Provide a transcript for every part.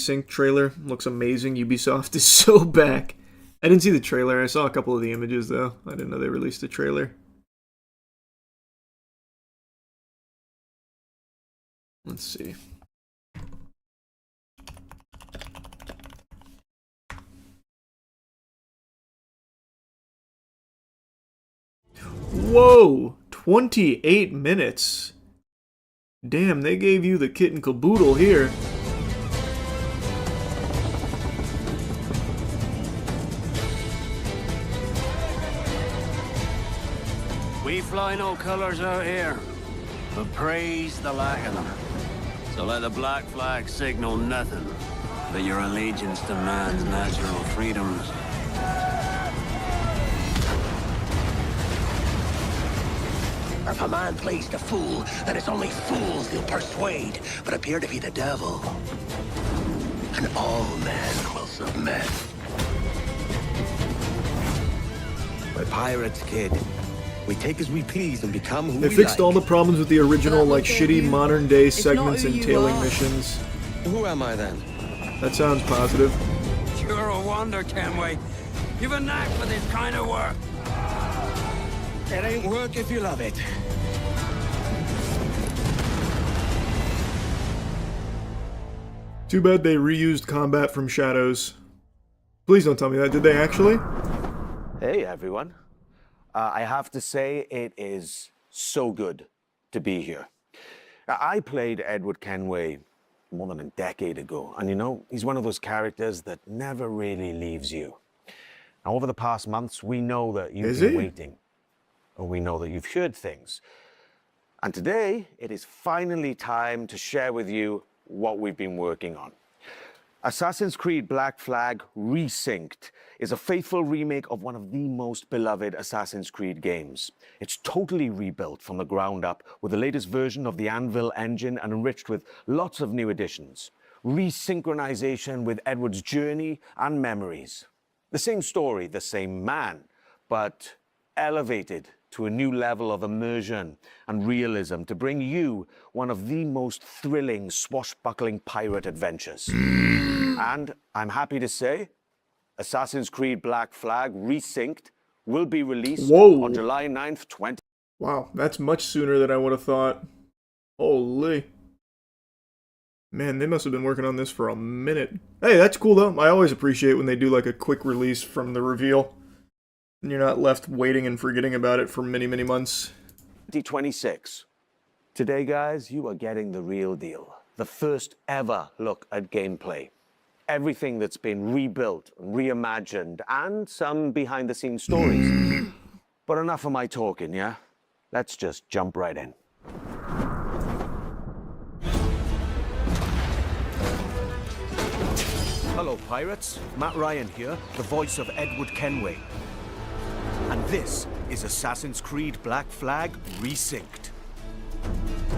Sync trailer looks amazing. Ubisoft is so back. I didn't see the trailer. I saw a couple of the images though. I didn't know they released a trailer. Let's see. Whoa! 28 minutes. Damn, they gave you the kit and caboodle here. We fly no colors out here, but praise the lack of them. So let the black flag signal nothing but your allegiance to man's natural freedoms. If a man plays the fool, then it's only fools he'll persuade, but appear to be the devil. And all men will submit. We're pirates, kid. We take as we please and become who we They like. fixed all the problems with the original, like shitty modern day segments entailing missions. Who am I then? That sounds positive. You're a wonder, Kenway. You've a knack for this kind of work. It ain't work if you love it. Too bad they reused combat from Shadows. Please don't tell me that. Did they actually? Hey, everyone. I have to say, it is so good to be here. I played Edward Kenway more than a decade ago, and you know, he's one of those characters that never really leaves you. Now, over the past months, we know that you've been waiting, or we know that you've heard things. And today, it is finally time to share with you what we've been working on. Assassin's Creed Black Flag Resynced is a faithful remake of one of the most beloved Assassin's Creed games. It's totally rebuilt from the ground up with the latest version of the Anvil engine and enriched with lots of new additions. Resynchronization with Edward's journey and memories. The same story, the same man, but elevated to a new level of immersion and realism to bring you one of the most thrilling swashbuckling pirate adventures. And I'm happy to say, Assassin's Creed Black Flag Resynced will be released on July 9th, 20. Wow, that's much sooner than I would have thought. Holy. Man, they must have been working on this for a minute. Hey, that's cool though. I always appreciate when they do like a quick release from the reveal. And you're not left waiting and forgetting about it for many, many months. 2026. Today, guys, you are getting the real deal. The first ever look at gameplay. Everything that's been rebuilt, reimagined, and some behind-the-scenes stories. But enough of my talking, yeah? Let's just jump right in. Hello, pirates. Matt Ryan here, the voice of Edward Kenway. And this is Assassin's Creed Black Flag Resynced.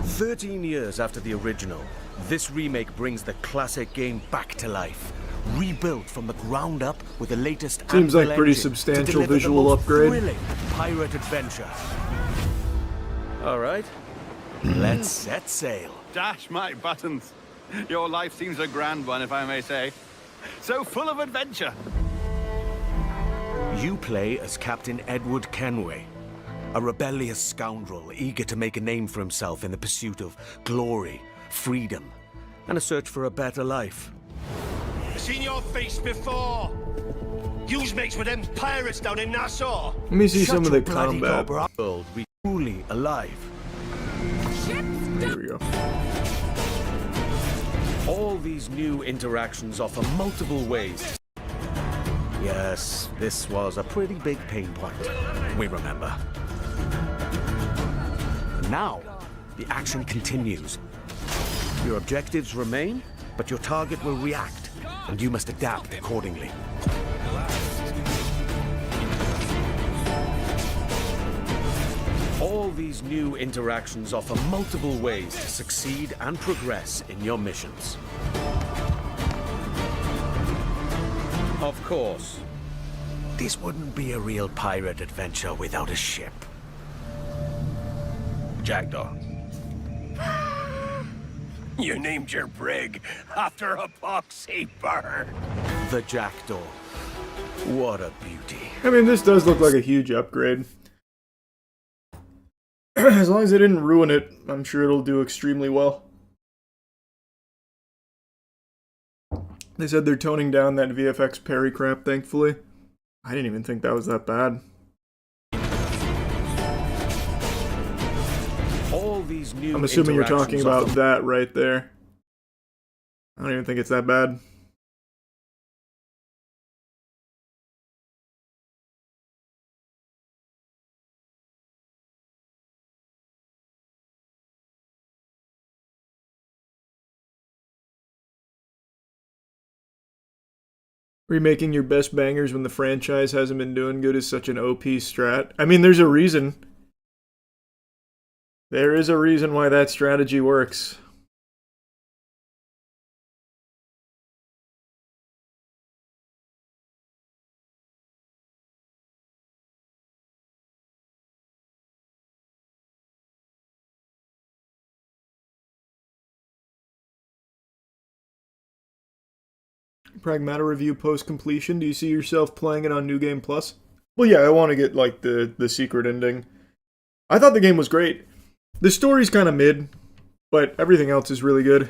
13 years after the original, this remake brings the classic game back to life. Rebuilt from the ground up with the latest Seems like pretty engine substantial to deliver visual the most upgrade. thrilling pirate adventure. All right, let's set sail. Dash my buttons. Your life seems a grand one, if I may say. So full of adventure. You play as Captain Edward Kenway, a rebellious scoundrel eager to make a name for himself in the pursuit of glory, freedom, and a search for a better life. Seen your face before. Yous mates with them pirates down in Nassau. Let me see some of Shut the your bloody combat. gob, or world be truly alive. There we go. All these new interactions offer multiple ways. Yes, this was a pretty big pain point. We remember. And now, the action continues. Your objectives remain, but your target will react, and you must adapt accordingly. All these new interactions offer multiple ways to succeed and progress in your missions. Of course, this wouldn't be a real pirate adventure without a ship. Jackdaw. You named your brig after a poxy bird. The jackdaw. What a beauty. I mean, this does look like a huge upgrade. As long as they didn't ruin it, I'm sure it'll do extremely well. They said they're toning down that VFX parry crap, thankfully. I didn't even think that was that bad. All these new I'm assuming you're talking interactions about of that right there. I don't even think it's that bad. Remaking your best bangers when the franchise hasn't been doing good is such an OP strat. I mean, there's a reason. There is a reason why that strategy works. Pragmata review post completion. Do you see yourself playing it on New Game Plus? Well, yeah, I want to get like the secret ending. I thought the game was great. The story's kind of mid, but everything else is really good.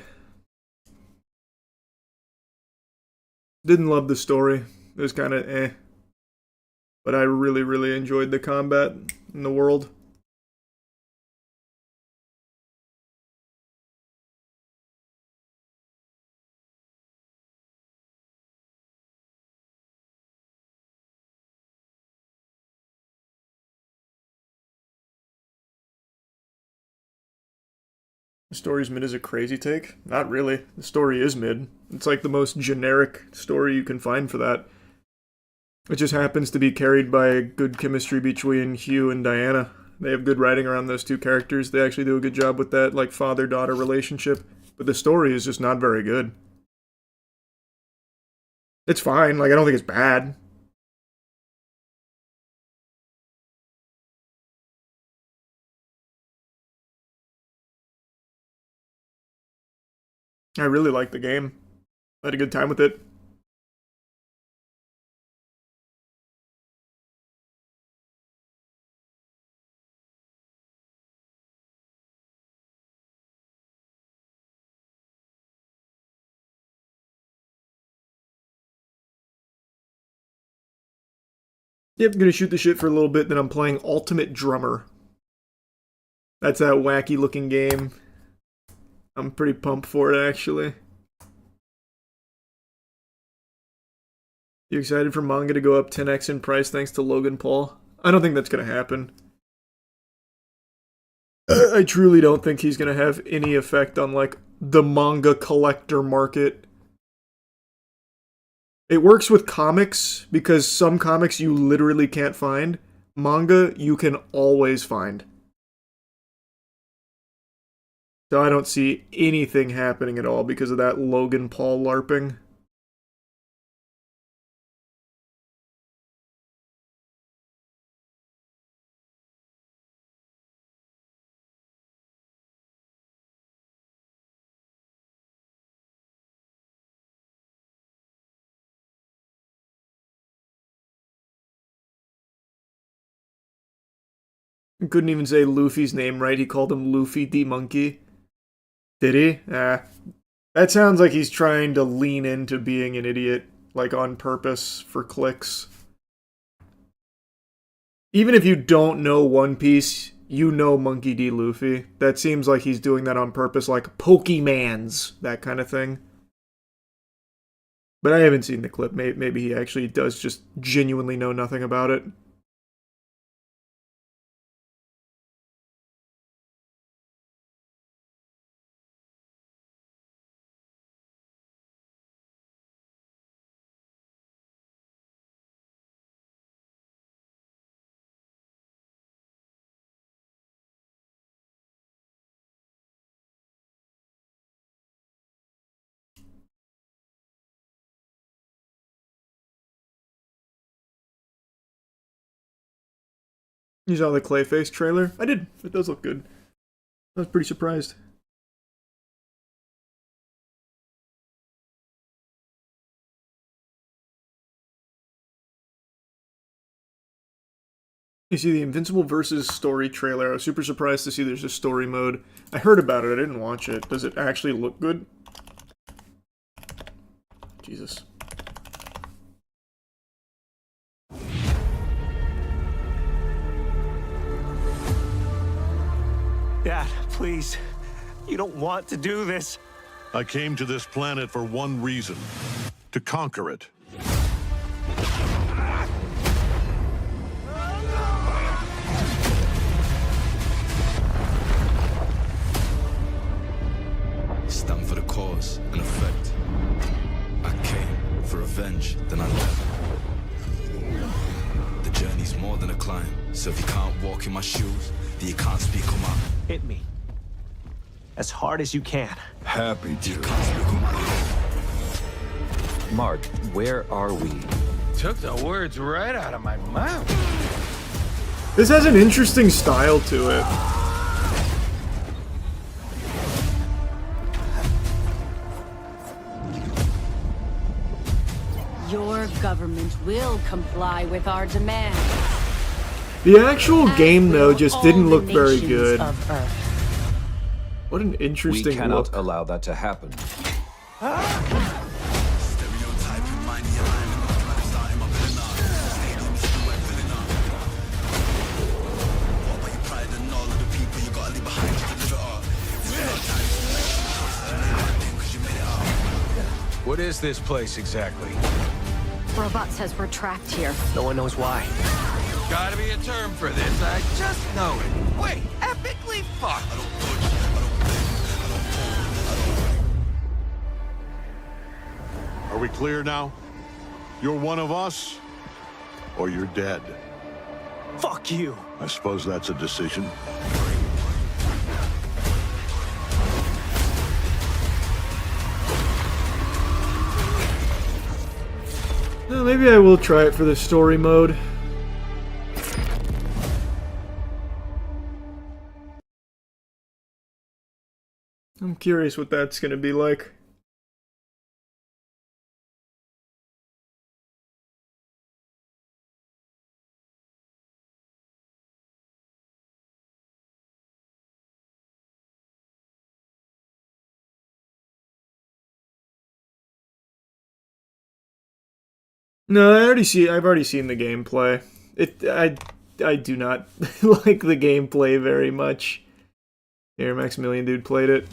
Didn't love the story. It was kind of eh. But I really, really enjoyed the combat in the world. The story's mid is a crazy take? Not really. The story is mid. It's like the most generic story you can find for that. It just happens to be carried by a good chemistry between Hugh and Diana. They have good writing around those two characters. They actually do a good job with that, like, father-daughter relationship. But the story is just not very good. It's fine. Like, I don't think it's bad. I really liked the game. I had a good time with it. Yep, gonna shoot the shit for a little bit, then I'm playing Ultimate Drummer. That's that wacky looking game. I'm pretty pumped for it, actually. You excited for manga to go up 10x in price thanks to Logan Paul? I don't think that's gonna happen. I truly don't think he's gonna have any effect on, like, the manga collector market. It works with comics, because some comics you literally can't find. Manga, you can always find. So I don't see anything happening at all because of that Logan Paul LARPing. Couldn't even say Luffy's name right. He called him Luffy the Monkey. Did he? That sounds like he's trying to lean into being an idiot, like on purpose for clicks. Even if you don't know One Piece, you know Monkey D. Luffy. That seems like he's doing that on purpose, like Pokemans, that kind of thing. But I haven't seen the clip. Maybe he actually does just genuinely know nothing about it. You saw the Clayface trailer? I did. It does look good. I was pretty surprised. You see the Invincible versus story trailer. I was super surprised to see there's a story mode. I heard about it, I didn't watch it. Does it actually look good? Jesus. Dad, please. You don't want to do this. I came to this planet for one reason. To conquer it. Stand for the cause and effect. I came for revenge, then I left. The journey's more than a climb, so if you can't walk in my shoes, then you can't speak on my... Hit me. As hard as you can. Happy to. You can't speak on my... Mark, where are we? Took the words right out of my mouth. This has an interesting style to it. Your government will comply with our demands. The actual game, though, just didn't look very good. What an interesting We cannot look. allow that to happen. What is this place exactly? Robot says we're trapped here. No one knows why. Gotta be a term for this. I just know it. Wait, epically fucked. Are we clear now? You're one of us, or you're dead. Fuck you. I suppose that's a decision. Well, maybe I will try it for the story mode. I'm curious what that's gonna be like. No, I've already seen the gameplay. I do not like the gameplay very much. Here, Maximilian dude played it.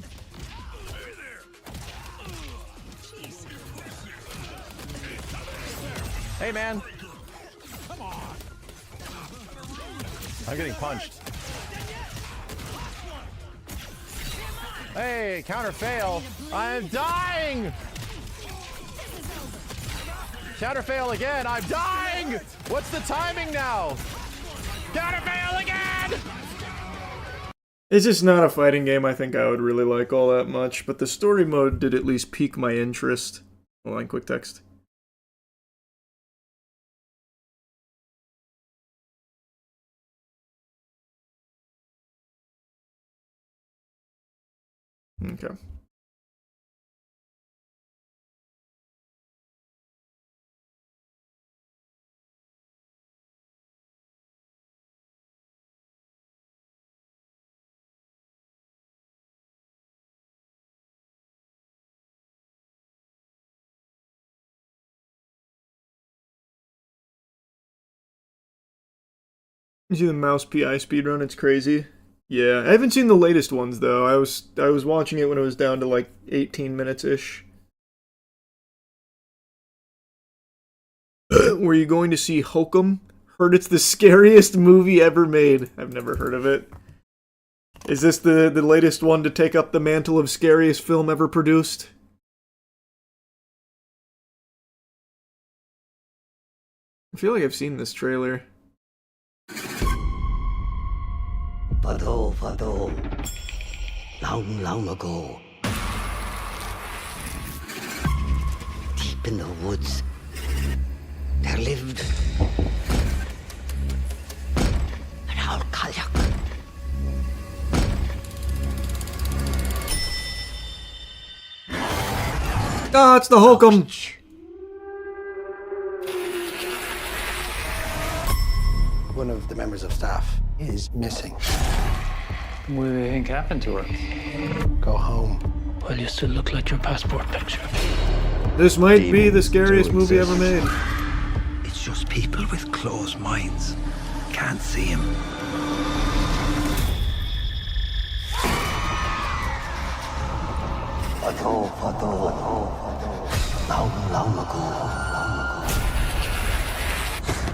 Hey, man. Come on. I'm getting punched. Hey, counter fail. I'm dying. Counter fail again. I'm dying. What's the timing now? Counter fail again. It's just not a fighting game I think I would really like all that much, but the story mode did at least pique my interest. Hold on, quick text. Okay. You see the Mouse PI speedrun? It's crazy. Yeah, I haven't seen the latest ones though. I was watching it when it was down to like 18 minutes-ish. Were you going to see Hokum? Heard it's the scariest movie ever made. I've never heard of it. Is this the latest one to take up the mantle of scariest film ever produced? I feel like I've seen this trailer. Fado, long ago, deep in the woods, there lived an owl Kalyak. Ah, it's the Hokum! One of the members of staff is missing. What do they think happened to her? Go home. Well, you still look like your passport picture. This might be the scariest movie ever made. It's just people with closed minds. Can't see him. Long ago.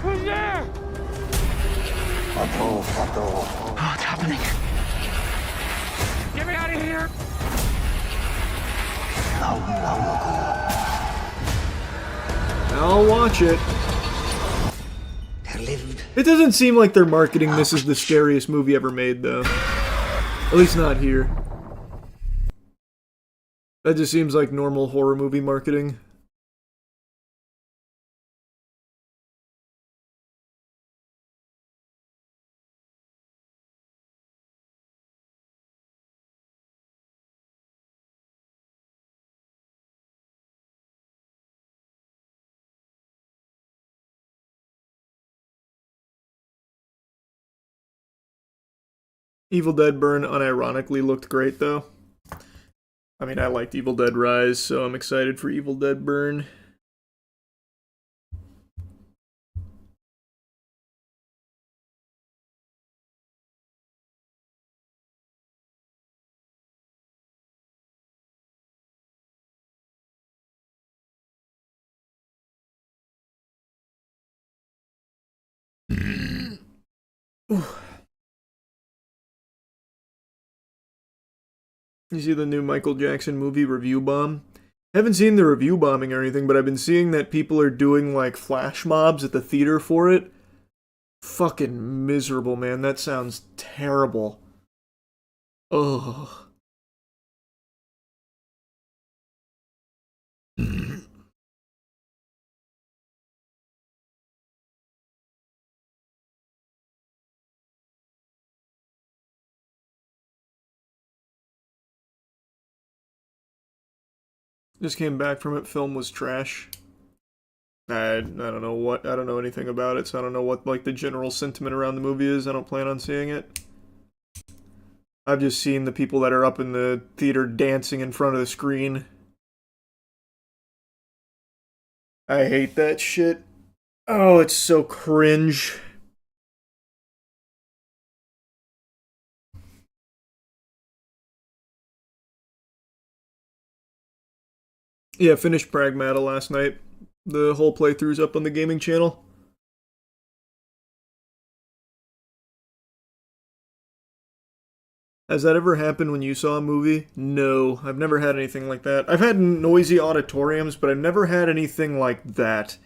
Who's there? What's happening? Get me out of here! Long ago. I'll watch it. There lived. It doesn't seem like they're marketing this as the scariest movie ever made, though. At least not here. That just seems like normal horror movie marketing. Evil Dead Burn unironically looked great, though. I mean, I liked Evil Dead Rise, so I'm excited for Evil Dead Burn. You see the new Michael Jackson movie Review Bomb? I haven't seen the review bombing or anything, but I've been seeing that people are doing like flash mobs at the theater for it. Fucking miserable, man. That sounds terrible. Ugh. Just came back from it. Film was trash. I don't know what. I don't know anything about it, so I don't know what like the general sentiment around the movie is. I don't plan on seeing it. I've just seen the people that are up in the theater dancing in front of the screen. I hate that shit. Oh, it's so cringe. Yeah, finished Pragmata last night. The whole playthrough's up on the gaming channel. Has that ever happened when you saw a movie? No, I've never had anything like that. I've had noisy auditoriums, but I've never had anything like that.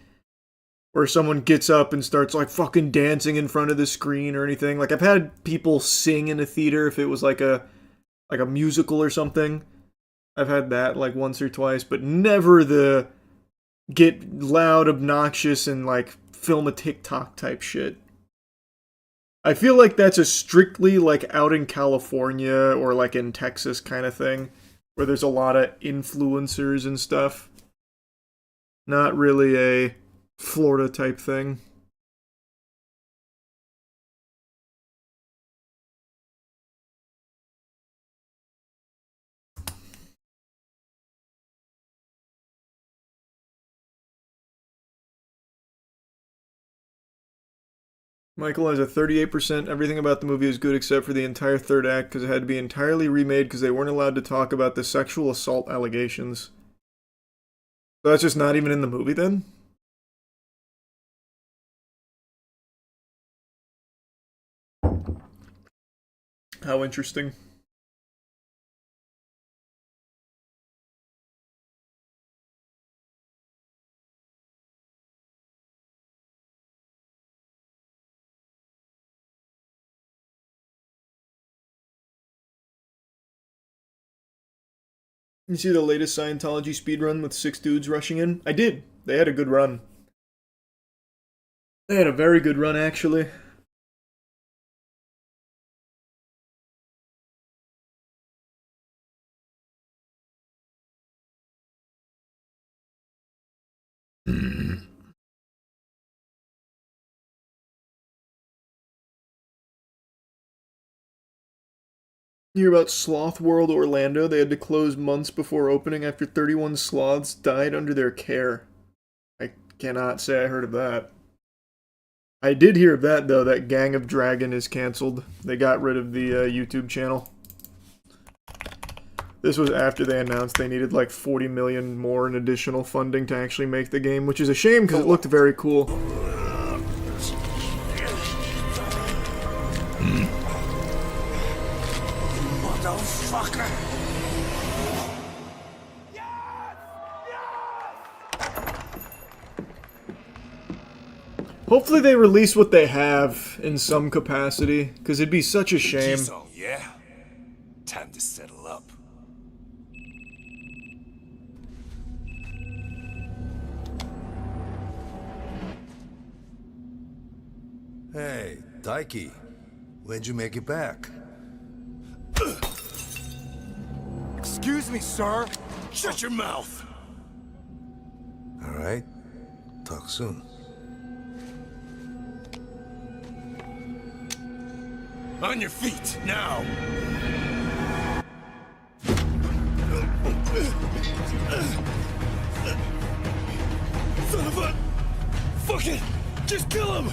Where someone gets up and starts like fucking dancing in front of the screen or anything. Like I've had people sing in a theater if it was like a musical or something. I've had that like once or twice, but never the get loud, obnoxious, and like film a TikTok type shit. I feel like that's a strictly like out in California or like in Texas kind of thing, where there's a lot of influencers and stuff. Not really a Florida type thing. Michael has a 38%. Everything about the movie is good except for the entire third act because it had to be entirely remade because they weren't allowed to talk about the sexual assault allegations. So that's just not even in the movie then? How interesting. You see the latest Scientology speedrun with 6 dudes rushing in? I did. They had a good run. They had a very good run, actually. You hear about Sloth World Orlando? They had to close months before opening after 31 sloths died under their care. I cannot say I heard of that. I did hear of that, though, that Gang of Dragon is canceled. They got rid of the YouTube channel. This was after they announced they needed like 40 million more in additional funding to actually make the game, which is a shame because it looked very cool. Motherfucker! Hopefully they release what they have in some capacity, because it'd be such a shame. Yeah? Time to settle up. Hey, Daiki. When'd you make it back? Excuse me, sir. Shut your mouth. All right. Talk soon. On your feet, now. Son of a... Fuck it! Just kill him!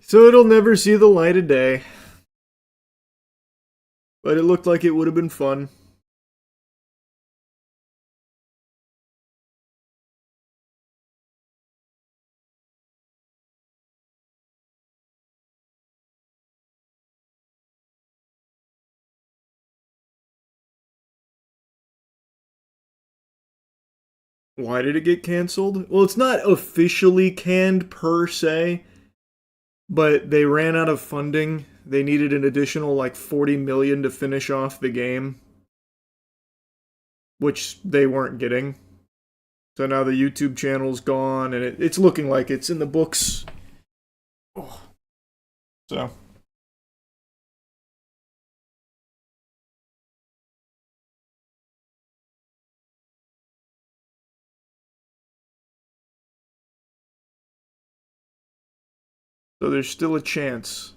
So it'll never see the light of day. But it looked like it would have been fun. Why did it get canceled? Well, it's not officially canned per se, but they ran out of funding. They needed an additional like 40 million to finish off the game, which they weren't getting. So now the YouTube channel's gone, and it's looking like it's in the books. Oh. So. So there's still a chance.